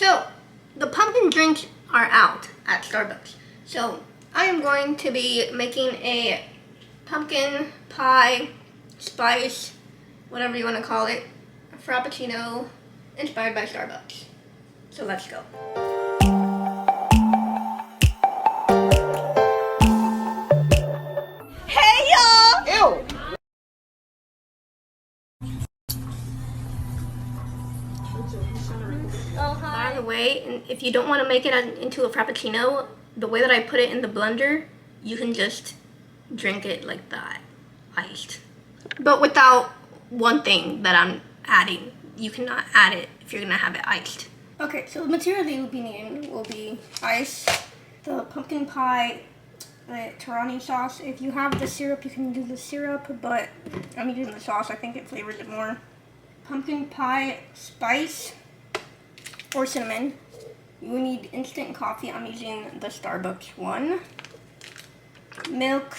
So, the pumpkin drinks are out at Starbucks. So, I am going to be making a pumpkin pie spice, whatever you want to call it, a frappuccino inspired by Starbucks. So let's go. Hey y'all! Ew! Oh, hi. By the way, if you don't want to make it into a frappuccino, the way that I put it in the blender, you can just drink it like that, iced. But without one thing that I'm adding. You cannot add it if you're gonna have it iced. Okay, so the material that you'll be needing will be ice, the pumpkin pie, the Tarani sauce. If you have the syrup, you can do the syrup, but I'm using the sauce. I think it flavors it more. Pumpkin pie spice or cinnamon. You will need instant coffee. I'm using the Starbucks one. Milk,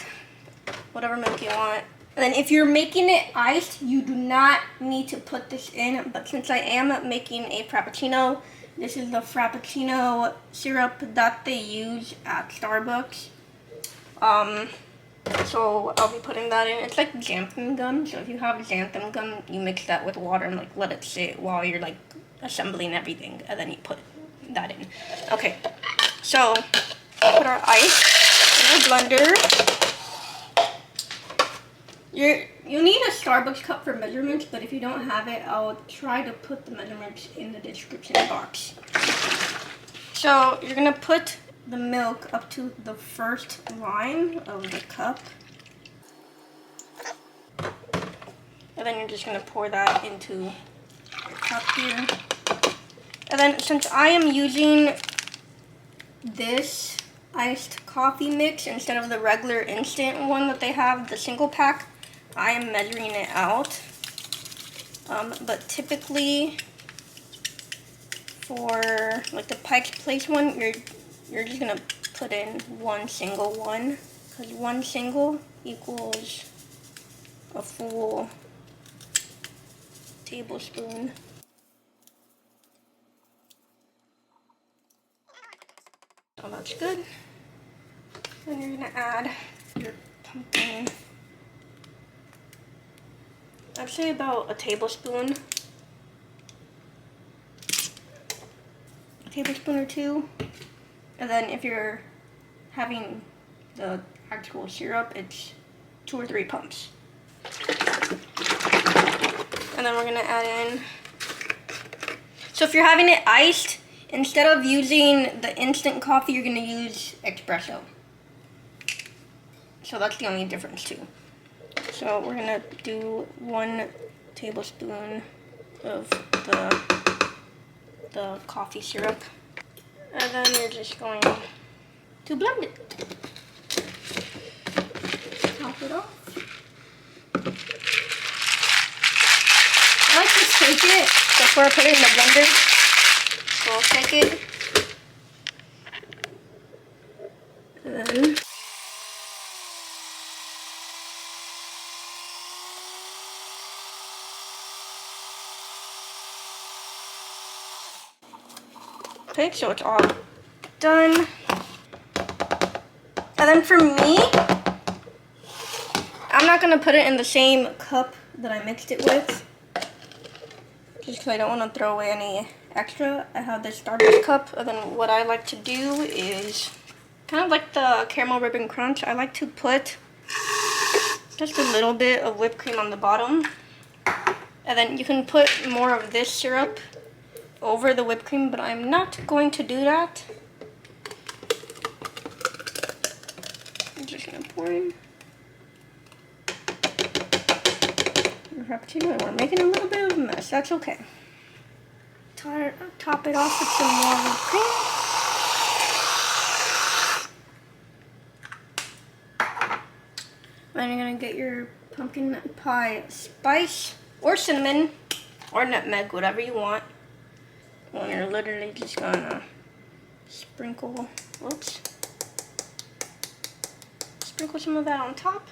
whatever milk you want. And then if you're making it iced, you do not need to put this in, but since I am making a frappuccino, this is the frappuccino syrup that they use at Starbucks. So I'll be putting that in. It's like xanthan gum, so if you have xanthan gum, you mix that with water and like let it sit while you're like assembling everything, and then you put that in. Okay, so put our ice in our blender. You need a Starbucks cup for measurements, but if you don't have it, I'll try to put the measurements in the description box. So you're gonna put the milk up to the first line of the cup. And then you're just gonna pour that into your cup here. And then since I am using this iced coffee mix instead of the regular instant one that they have, the single pack, I am measuring it out. But typically for like the Pike's Place one, you're just gonna put in one single one, because one single equals a full tablespoon. So that's good. Then you're gonna add your pumpkin. I'd say about a tablespoon or two. And then if you're having the actual syrup, it's 2 or 3 pumps. And then we're gonna add in, so if you're having it iced, instead of using the instant coffee, you're gonna use espresso. So that's the only difference too. So we're gonna do 1 tablespoon of the coffee syrup. And then you're just going to blend it. Top it off. I like to shake it before I put it in the blender. So I'll shake it. And then okay, so it's all done. And then for me, I'm not gonna put it in the same cup that I mixed it with, just because I don't want to throw away any extra. I have this Starbucks cup, and then what I like to do is kind of like the caramel ribbon crunch. I like to put just a little bit of whipped cream on the bottom, and then you can put more of this syrup over the whipped cream, but I'm not going to do that. I'm just gonna pour in your frappuccino, and we're making a little bit of a mess. That's okay. Top it off with some more whipped cream. Then you're gonna get your pumpkin pie spice or cinnamon or nutmeg, whatever you want. And you're literally just gonna sprinkle some of that on top.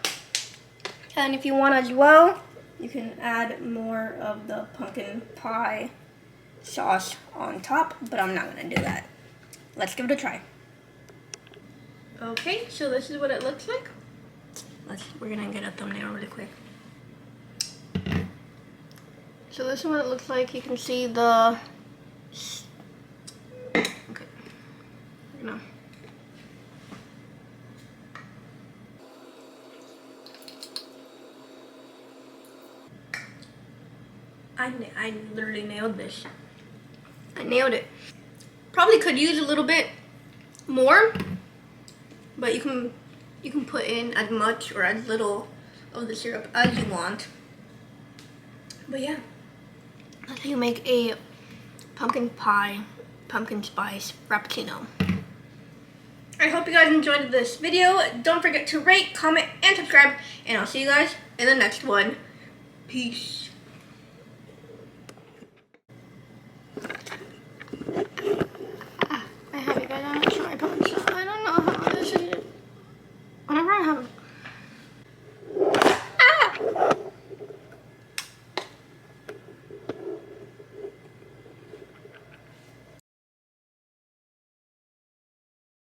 And if you want as well, you can add more of the pumpkin pie sauce on top, but I'm not gonna do that. Let's give it a try. Okay, so this is what it looks like. We're gonna get a thumbnail really quick. So this is what it looks like. You can see the, okay, I literally nailed this. I nailed it. Probably could use a little bit more, but you can put in as much or as little of the syrup as you want. But yeah, that's how you make a pumpkin spice frappuccino. I hope you guys enjoyed this video. Don't forget to rate, comment, and subscribe, and I'll see you guys in the next one. Peace.